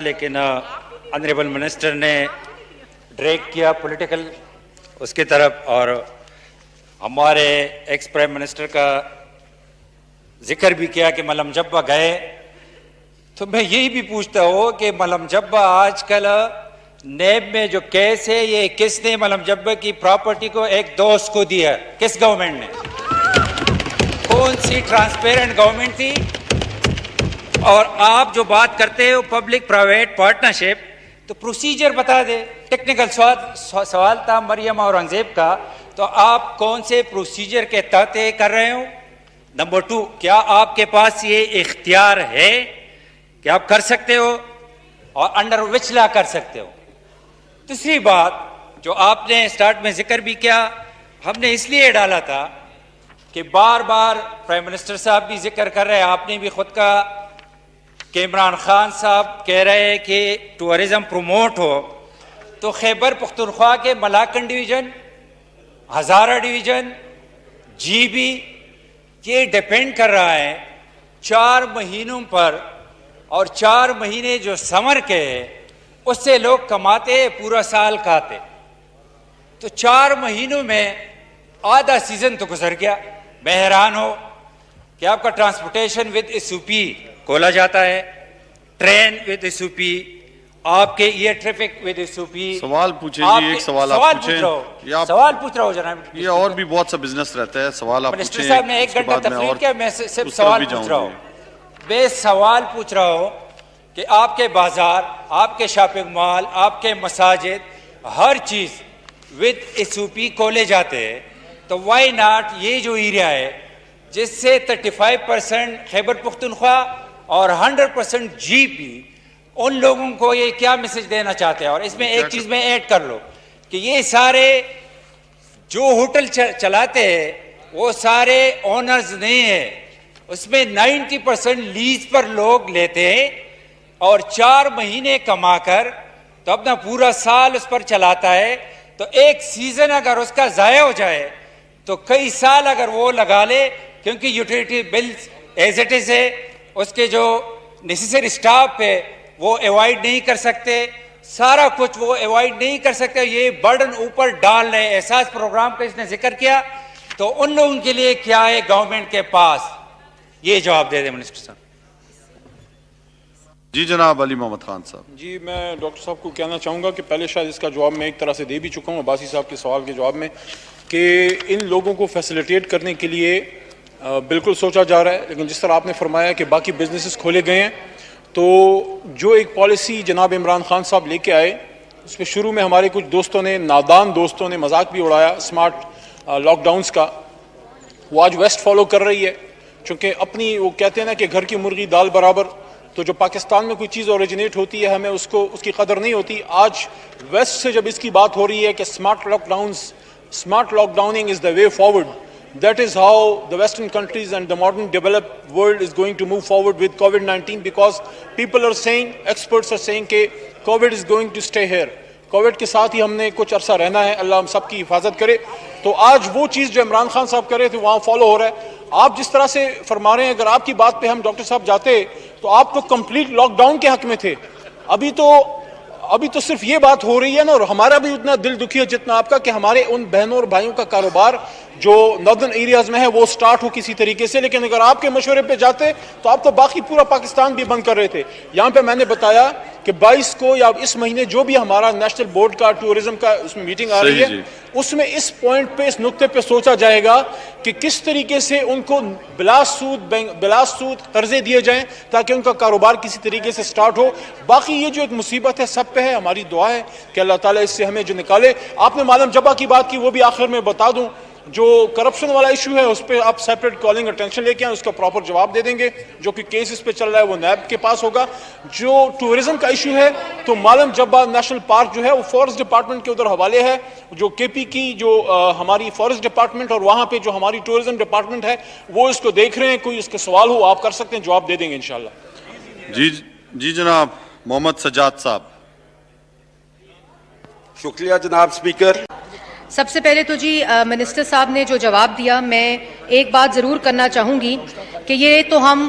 لیکن honourable minister نے drag کیا پولیٹیکل اس کی طرف، اور ہمارے ایکس پرائم منسٹر کا ذکر بھی کیا کہ ملم جبہ گئے. تو میں یہی بھی پوچھتا ہوں کہ ملم جبہ آج کل نیب میں جو کیس ہے، یہ کس نے ملم جبہ کی پراپرٹی کو ایک دوست کو دیا؟ کس گورنمنٹ نے؟ کون سی ٹرانسپیرنٹ گورنمنٹ تھی؟ اور آپ جو بات کرتے ہو پبلک پرائیویٹ پارٹنرشپ، تو پروسیجر بتا دے. ٹیکنیکل سوال تھا مریم اور اورنگزیب کا، تو آپ کون سے پروسیجر کے تحت کر رہے ہو؟ نمبر 2، کیا آپ کے پاس یہ اختیار ہے کہ آپ کر سکتے ہو، اور انڈر وچ لا کر سکتے ہو؟ دوسری بات جو آپ نے اسٹارٹ میں ذکر بھی کیا، ہم نے اس لیے ڈالا تھا کہ بار بار پرائم منسٹر صاحب بھی ذکر کر رہے، آپ نے بھی خود کا کہ عمران خان صاحب کہہ رہے کہ ٹورزم پروموٹ ہو، تو خیبر پختونخوا کے Malakand division, Hazara division, G B, یہ ڈیپینڈ کر رہا ہے 4 مہینوں پر، اور 4 مہینے جو سمر کے ہیں اس سے لوگ کماتے پورا سال کھاتے. تو 4 مہینوں میں آدھا سیزن تو گزر گیا. میں حیران ہو کہ آپ کا transportation with S O P کھولا جاتا ہے، train with S O P, آپ کے air traffic with S O P. سوال پوچھیں جی، ایک سوال آپ پوچھیں. سوال پوچھ رہا ہوں جناب. یہ اور بھی بہت سا بزنس رہتا ہے، سوال آپ پوچھیں. منسٹر صاحب نے 1 گھنٹہ تقریر کیا، میں صرف سوال پوچھ رہا ہوں. میں سوال پوچھ رہا ہوں کہ آپ کے بازار، آپ کے شاپنگ مال، آپ کے مساجد، ہر چیز ود ایس او پی کھولے جاتے ہیں. تو وائی ناٹ یہ جو ایریا ہے جس سے 35% خیبر پختونخوا اور 100% جی پی، ان لوگوں کو یہ کیا میسج دینا چاہتے ہیں؟ اور اس میں ایک چیز میں ایڈ کر لو کہ یہ سارے جو ہوٹل چلاتے ہیں وہ سارے اونرز نہیں ہیں، اس میں 90% لیز پر لوگ لیتے ہیں، اور 4 مہینے کما کر تو اپنا پورا سال اس پر چلاتا ہے. تو ایک سیزن اگر اس کا ضائع ہو جائے تو کئی سال اگر وہ لگا لے، کیونکہ utility bills as it is ہے، اس کے جو نیسیسری اسٹاف ہے وہ ایوائڈ نہیں کر سکتے، سارا کچھ وہ ایوائڈ نہیں کر سکتے. یہ برڈن اوپر ڈال رہے. احساس پروگرام کا اس نے ذکر کیا، تو ان لوگوں کے لیے کیا ہے گورنمنٹ کے پاس؟ یہ جواب دے دیں منسٹر صاحب. جی جناب علی محمد خان صاحب. جی میں ڈاکٹر صاحب کو کہنا چاہوں گا کہ پہلے شاید اس کا جواب میں ایک طرح سے دے بھی چکا ہوں عباسی صاحب کے سوال کے جواب میں، کہ ان لوگوں کو فیسیلیٹیٹ کرنے کے لیے بالکل سوچا جا رہا ہے. لیکن جس طرح آپ نے فرمایا کہ باقی بزنسز کھولے گئے ہیں، تو جو ایک پالیسی جناب عمران خان صاحب لے کے آئے، اس پہ شروع میں ہمارے کچھ دوستوں نے، نادان دوستوں نے مذاق بھی اڑایا اسمارٹ لاک ڈاؤنز کا. وہ آج ویسٹ فالو کر رہی ہے، چونکہ اپنی وہ کہتے ہیں نا کہ گھر کی مرغی دال برابر. تو جو پاکستان میں کوئی چیز اوریجنیٹ ہوتی ہے ہمیں اس کی قدر نہیں ہوتی. آج ویسٹ سے جب اس کی بات ہو رہی ہے کہ smart lock downing is the way forward. That is how the Western countries and the modern developed world is going to move forward with COVID-19, because people are saying, experts are saying کہ COVID is going to stay here. Covid کے ساتھ ہی ہم نے کچھ عرصہ رہنا ہے. اللہ ہم سب کی حفاظت کرے. تو آج وہ چیز جو عمران خان صاحب کر رہے تھے وہاں فالو ہو رہا ہے. آپ جس طرح سے فرما رہے ہیں، اگر آپ کی بات پہ ہم ڈاکٹر صاحب جاتے تو آپ تو کمپلیٹ لاک ڈاؤن کے حق میں تھے. ابھی تو صرف یہ بات ہو رہی ہے نا، اور ہمارا بھی اتنا دل دکھی ہے جتنا آپ کا، کہ ہمارے ان بہنوں اور بھائیوں کا کاروبار جو ناردرن ایریاز میں ہے وہ سٹارٹ ہو کسی طریقے سے. لیکن اگر آپ کے مشورے پہ جاتے تو آپ تو باقی پورا پاکستان بھی بند کر رہے تھے. یہاں پہ میں نے بتایا کہ 22 کو یا اس مہینے جو بھی ہمارا نیشنل بورڈ کا ٹورزم کا اس میں میٹنگ آ رہی ہے، اس میں اس پوائنٹ پہ، اس نقطے پہ سوچا جائے گا کہ کس طریقے سے ان کو بلا سود قرضے دیے جائیں تاکہ ان کا کاروبار کسی طریقے سے سٹارٹ ہو. باقی یہ جو ایک مصیبت ہے سب پہ ہے، ہماری دعا ہے کہ اللہ تعالیٰ اس سے ہمیں جو نکالے. آپ نے معلم جبہ کی بات کی، وہ بھی آخر میں بتا دوں. جو کرپشن والا ایشو ہے اس پہ آپ سیپریٹ کالنگ اٹینشن لے کے آئیں، اس کا پراپر جواب دے دیں گے. جو کہ کیس اس پہ چل رہا ہے وہ نیب کے پاس ہوگا. جو ٹورزم کا ایشو ہے تو معلم جبہ نیشنل پارک جو ہے وہ فارسٹ ڈپارٹمنٹ کے ادھر حوالے ہے. جو کے پی کی جو ہماری فارسٹ ڈپارٹمنٹ اور وہاں پہ جو ہماری ٹورزم ڈپارٹمنٹ ہے وہ اس کو دیکھ رہے ہیں. کوئی اس کے سوال ہو آپ کر سکتے ہیں، جواب دے دیں گے انشاءاللہ. جی جناب محمد سجاد صاحب. شکریہ جناب اسپیکر. سب سے پہلے تو جی منسٹر صاحب نے جو جواب دیا، میں ایک بات ضرور کرنا چاہوں گی کہ یہ تو ہم